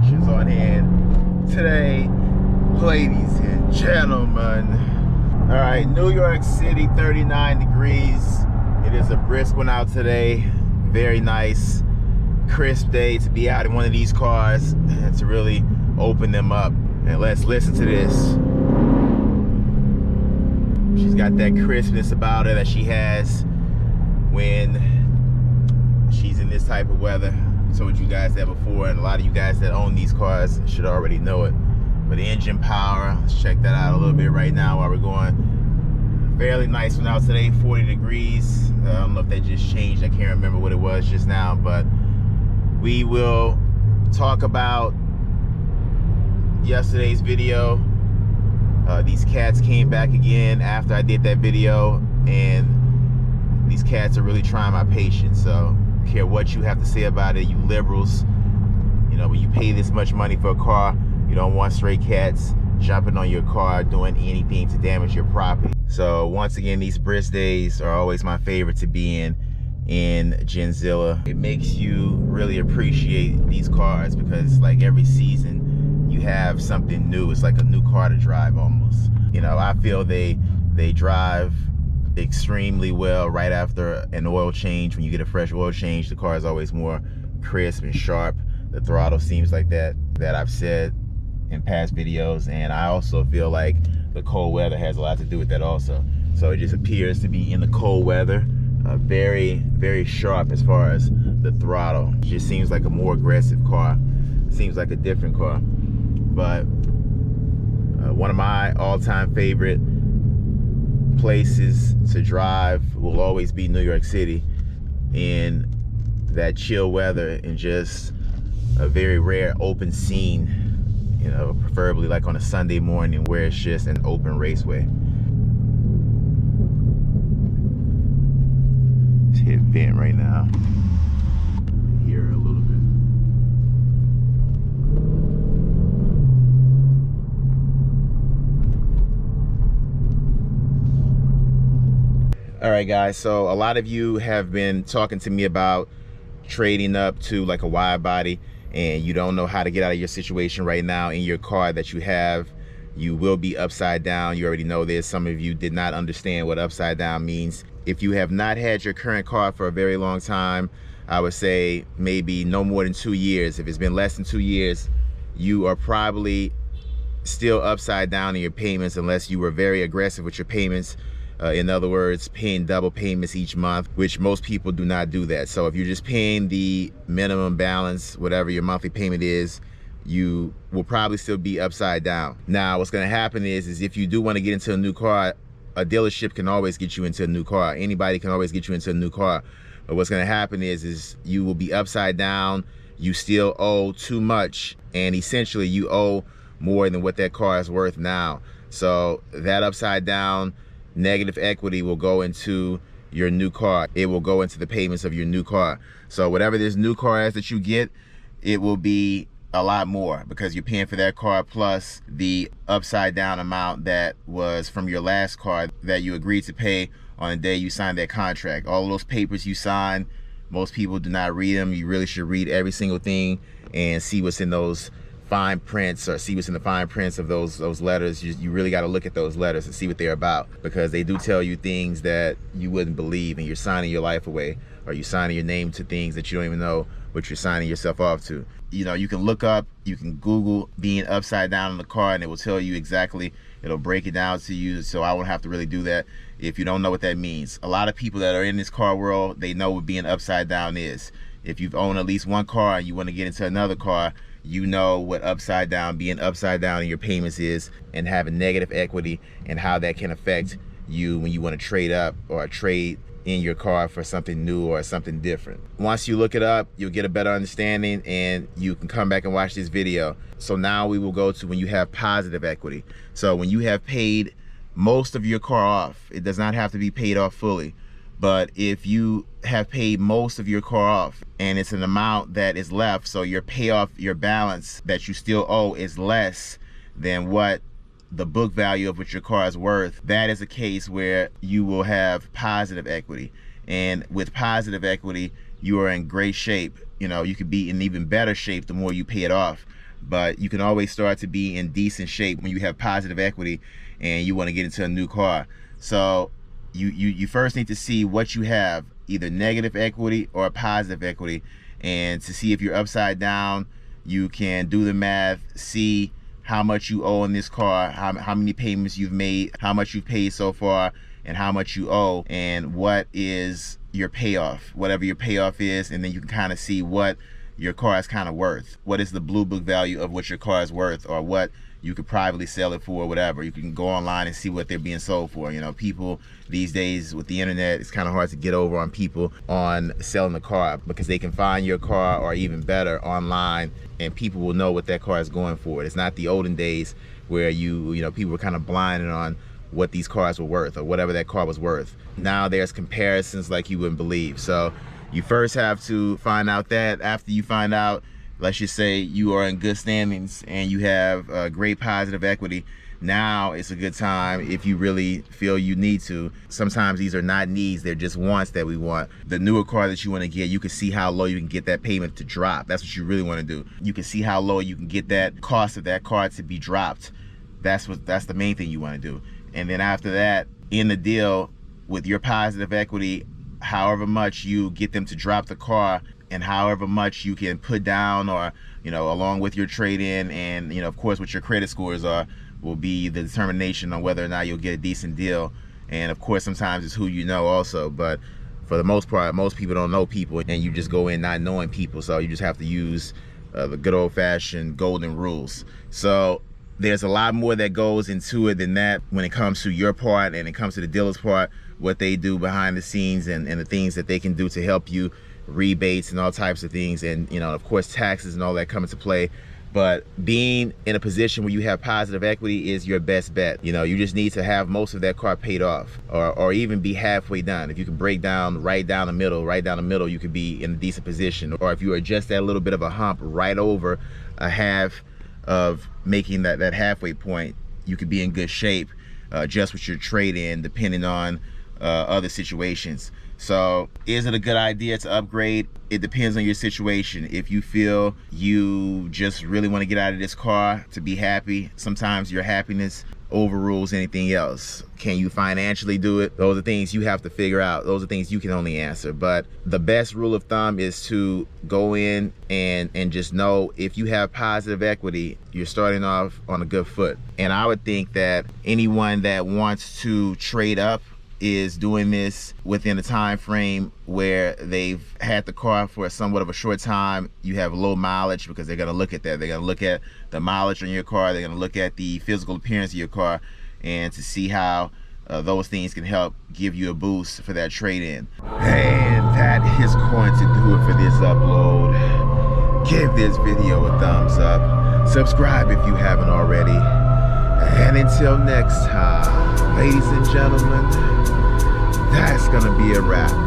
instructions on hand today, ladies and gentlemen. All right, New York City, 39 degrees. It is a brisk one out today. Very nice, crisp day to be out in one of these cars and to really open them up. And let's listen to this. She's got that crispness about her that she has when she's in this type of weather. I told you guys that before, and a lot of you guys that own these cars should already know it. But the engine power, let's check that out a little bit right now while we're going. Fairly nice one out today, 40 degrees. I don't know if that just changed. I can't remember what it was just now, but we will talk about yesterday's video. These cats came back again after I did that video, and these cats are really trying my patience. So I don't care what you have to say about it, you liberals. You know, when you pay this much money for a car, you don't want stray cats jumping on your car, doing anything to damage your property. So once again, these brisk days are always my favorite to be in Genzilla. It makes you really appreciate these cars because like every season you have something new. It's like a new car to drive almost. You know, I feel they drive extremely well right after an oil change. When you get a fresh oil change, the car is always more crisp and sharp. The throttle seems like that I've said in past videos, and I also feel like the cold weather has a lot to do with that also. So it just appears to be in the cold weather very, very sharp as far as the throttle. It just seems like a more aggressive car. Seems like a different car. But one of my all-time favorite places to drive will always be New York City, in that chill weather and just a very rare open scene. You know, preferably like on a Sunday morning where it's just an open raceway. Let's hit vent right now. Here a little bit. All right, guys, so a lot of you have been talking to me about trading up to like a wide body, and you don't know how to get out of your situation right now in your car that you have. You will be upside down. You already know this. Some of you did not understand what upside down means. If you have not had your current car for a very long time, I would say maybe no more than 2 years. If it's been less than 2 years, you are probably still upside down in your payments unless you were very aggressive with your payments. In other words, paying double payments each month, which most people do not do that. So if you're just paying the minimum balance, whatever your monthly payment is, you will probably still be upside down. Now, what's gonna happen is if you do wanna get into a new car, a dealership can always get you into a new car. Anybody can always get you into a new car. But what's gonna happen is you will be upside down, you still owe too much, and essentially you owe more than what that car is worth now. So that upside down negative equity will go into your new car. It will go into the payments of your new car. So whatever this new car is that you get, it will be a lot more because you're paying for that car plus the upside down amount that was from your last car that you agreed to pay on the day you signed that contract. All those papers you sign, most people do not read them. You really should read every single thing and see what's in those fine prints, or see what's in the fine prints of those letters. You really got to look at those letters and see what they're about, because they do tell you things that you wouldn't believe, and you're signing your life away, or you're signing your name to things that you don't even know what you're signing yourself off to. You know, you can look up, you can Google being upside down in the car, and it will tell you exactly. It'll break it down to you, so I won't have to really do that if you don't know what that means. A lot of people that are in this car world, they know what being upside down is. If you've owned at least one car and you want to get into another car, you know what upside down, being upside down in your payments is, and having negative equity, and how that can affect you when you want to trade up or trade in your car for something new or something different. Once you look it up, you'll get a better understanding, and you can come back and watch this video. So now we will go to when you have positive equity. So when you have paid most of your car off, it does not have to be paid off fully, but if you have paid most of your car off and it's an amount that is left, so your payoff, your balance that you still owe is less than what the book value of what your car is worth, that is a case where you will have positive equity. And with positive equity, you are in great shape. You know, you could be in even better shape the more you pay it off. but you can always start to be in decent shape when you have positive equity and you want to get into a new car. So you first need to see what you have, either negative equity or positive equity, and to see if you're upside down, you can do the math, see how much you owe in this car, how many payments you've made, how much you've paid so far, and how much you owe, and what is your payoff, whatever your payoff is. And then you can kind of see what your car is kind of worth. What is the blue book value of what your car is worth, or what you could privately sell it for, or whatever. You can go online and see what they're being sold for. You know, people these days with the internet, it's kind of hard to get over on people on selling the car, because they can find your car, or even better, online, and people will know what that car is going for. It's not the olden days where you know, people were kind of blinded on what these cars were worth, or whatever that car was worth. Now there's comparisons like you wouldn't believe. So you first have to find out that. After you find out, let's just say you are in good standings and you have great positive equity, now it's a good time, if you really feel you need to. Sometimes these are not needs, they're just wants that we want. The newer car that you want to get, you can see how low you can get that payment to drop. That's what you really want to do. You can see how low you can get that cost of that car to be dropped. That's the main thing you want to do. And then after that, in the deal with your positive equity, however much you get them to drop the car, and however much you can put down, or, you know, along with your trade-in, and, you know, of course what your credit scores are, will be the determination on whether or not you'll get a decent deal. And of course sometimes it's who you know also, but for the most part, most people don't know people, and you just go in not knowing people. So you just have to use the good old-fashioned golden rules. So there's a lot more that goes into it than that when it comes to your part, and it comes to the dealer's part, what they do behind the scenes, and the things that they can do to help you, rebates and all types of things, and, you know, of course taxes and all that come into play. But being in a position where you have positive equity is your best bet. You know, you just need to have most of that car paid off, or even be halfway done. If you can break down right down the middle, you could be in a decent position. Or if you are just that little bit of a hump right over a half of making that halfway point, you could be in good shape just with your trade-in, depending on other situations. So is it a good idea to upgrade? It depends on your situation. If you feel you just really want to get out of this car to be happy, sometimes your happiness overrules anything else. Can you financially do it? Those are things you have to figure out. Those are things you can only answer. But the best rule of thumb is to go in and just know, if you have positive equity, you're starting off on a good foot. And I would think that anyone that wants to trade up is doing this within a time frame where they've had the car for somewhat of a short time. You have low mileage, because they're going to look at that. They're going to look at the mileage on your car. They're going to look at the physical appearance of your car, and to see how those things can help give you a boost for that trade-in. And that is going to do it for this upload. Give this video a thumbs up. Subscribe if you haven't already. And until next time, ladies and gentlemen, that's gonna be a wrap.